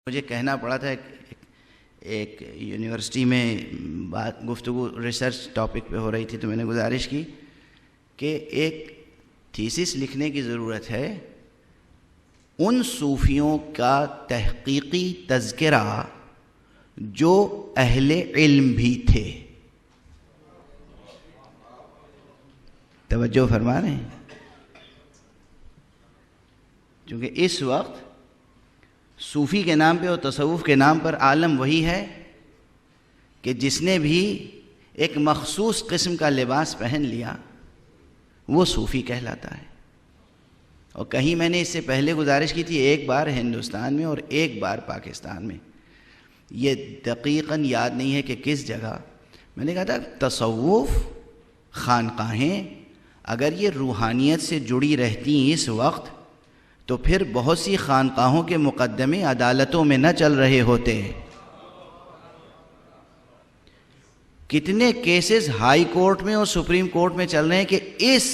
مجھے کہنا پڑا تھا ایک یونیورسٹی میں گفتگو ریسرچ ٹاپک پہ ہو رہی تھی، تو میں نے گزارش کی کہ ایک تھیسس لکھنے کی ضرورت ہے ان صوفیوں کا تحقیقی تذکرہ جو اہل علم بھی تھے۔ توجہ فرما رہے ہیں؟ کیونکہ اس وقت صوفی کے نام پہ اور تصوف کے نام پر عالم وہی ہے کہ جس نے بھی ایک مخصوص قسم کا لباس پہن لیا وہ صوفی کہلاتا ہے۔ اور کہیں میں نے اس سے پہلے گزارش کی تھی، ایک بار ہندوستان میں اور ایک بار پاکستان میں، یہ دقیقاً یاد نہیں ہے کہ کس جگہ، میں نے کہا تھا تصوف خانقاہیں اگر یہ روحانیت سے جڑی رہتی اس وقت تو پھر بہت سی خانقاہوں کے مقدمے عدالتوں میں نہ چل رہے ہوتے۔ کتنے کیسز ہائی کورٹ میں اور سپریم کورٹ میں چل رہے ہیں کہ اس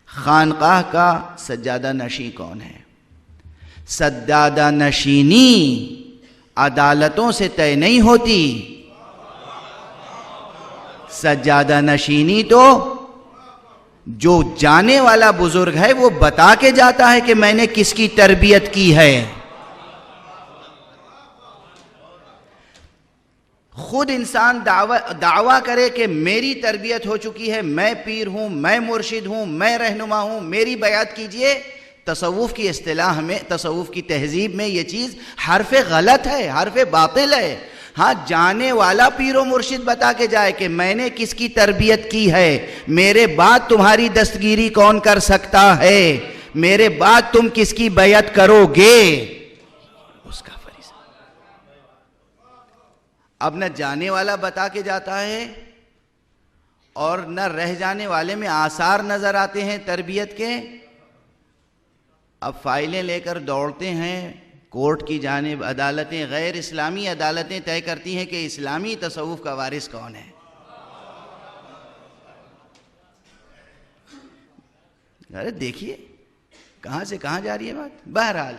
خانقاہ کا سجادہ نشین کون ہے۔ سجادہ نشینی عدالتوں سے طے نہیں ہوتی، سجادہ نشینی تو جو جانے والا بزرگ ہے وہ بتا کے جاتا ہے کہ میں نے کس کی تربیت کی ہے۔ خود انسان دعویٰ کرے کہ میری تربیت ہو چکی ہے، میں پیر ہوں، میں مرشد ہوں، میں رہنما ہوں، میری بیعت کیجئے، تصوف کی اصطلاح میں، تصوف کی تہذیب میں یہ چیز حرف غلط ہے، حرف باطل ہے۔ ہاں، جانے والا پیر و مرشد بتا کے جائے کہ میں نے کس کی تربیت کی ہے، میرے بعد تمہاری دستگیری کون کر سکتا ہے، میرے بعد تم کس کی بیعت کرو گے، اس کا فریضہ۔ اب نہ جانے والا بتا کے جاتا ہے اور نہ رہ جانے والے میں آثار نظر آتے ہیں تربیت کے۔ اب فائلیں لے کر دوڑتے ہیں کورٹ کی جانب، عدالتیں، غیر اسلامی عدالتیں طے کرتی ہیں کہ اسلامی تصوف کا وارث کون ہے۔ ارے دیکھیے کہاں سے کہاں جا رہی ہے بات۔ بہرحال